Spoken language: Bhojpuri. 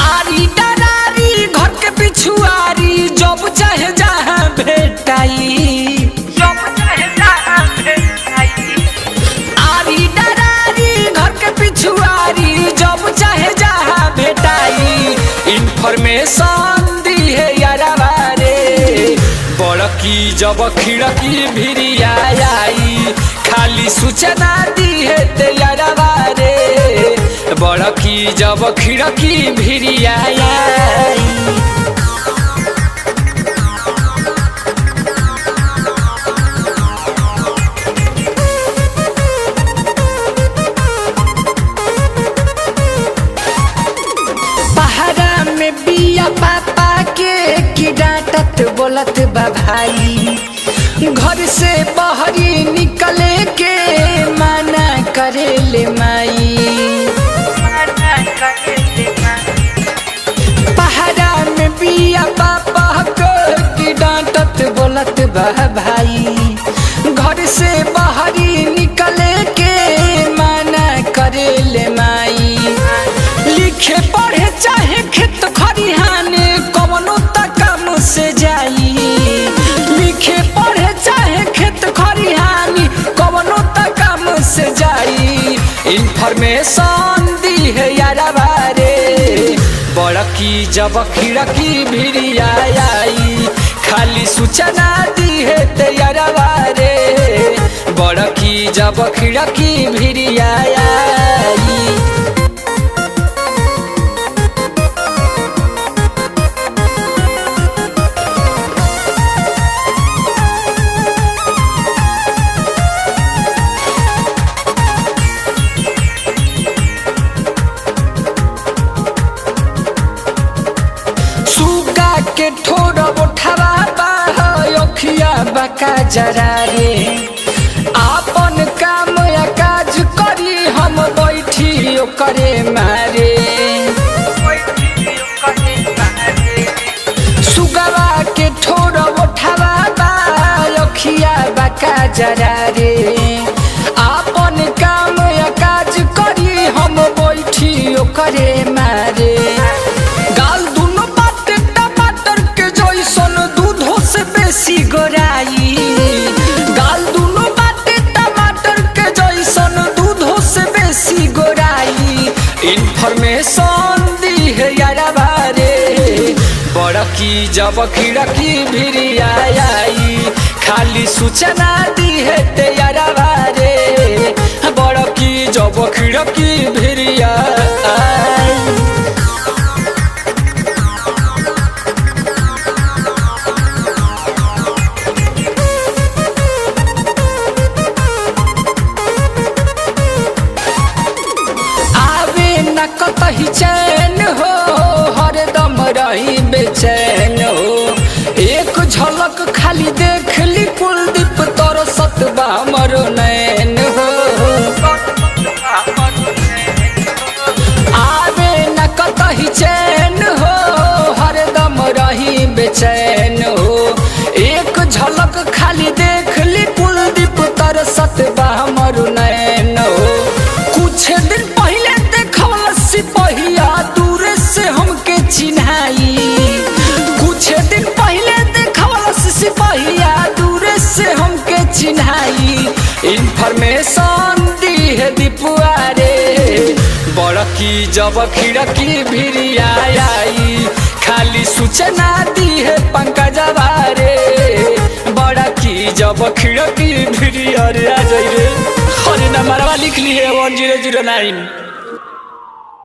आरी डरारी घर के पिछुआरी जब चाहे जहाँ भेटाई। आरी डरारी घर के पिछुआरी जब चाहे जहाँ भेटाई। इन्फॉर्मेशन दी है यारवा रे बड़की जब खिड़की भिरिया आई। खाली सूचना दी है ते यारवा रे बड़की जब खिड़की भिरिया आई। पहाड़ा में बिया पापा के की डांटत बोलत बा भाई। घर से बहरी निकले के माना करेले माई। पहाड़ा में बिया पापा के की डांटत बोलत बा भाई। घर से बहरी निकले के माना करेले माई। लिखे पढ़े चाहे खेत खरिहाने कवनो त काम से जाई। लिखे पढ़े चाहे खेत खरिहानी कवनो त काम से जाई। इन्फॉर्मेशन दी है यारवा रे बड़की जब खिड़की भिरिया आई। खाली सूचना दी है ते यारवा रे बड़की जब खिड़की भिरिया आई। के ठोर उठावा बाखिया बका जरा रे। आपन काम या काज करी हम बैठी करे मारे। सुगवा के ठोर उठावा बाखिया बका जरा रे। आपन काम या काज करी हम बैठी करे मारे। गाल बेसी गोराई। गाल दुनो बाटे टमाटर के जैसन दूधो से बेसी गोराई। इन्फॉर्मेशन दी है यारवा रे बड़की जब खिड़की भिरिया आई। खाली सूचना दी है ते यारवा रे बड़की जब खिड़की भिरिया आई। कतही चैन हो हरदम रही बेचैन हो। एक झलक खाली देख ली कुलदीप तोर सतबा मरो नैन हो। आवे न कतही चैन हो हरदम रही बेचैन हो। एक झलक खाली देख ली कुलदीप तोर सतबा मरो नैन हो। कुछ दिन पहले सिपहिया दूर से हमके चिन्हाई। कुछ दिन पहले देखा सिपहिया दूर से हमके चिन्हाई। इन्फॉर्मेशन दी है दीपुआ रे बड़की जब खिड़की भिरिया आई। खाली सूचना दी है पंकजवा रे बड़की जब खिड़की भिरिया रे आ जाई रे। हरी नंबरवा लिख ली है 1009।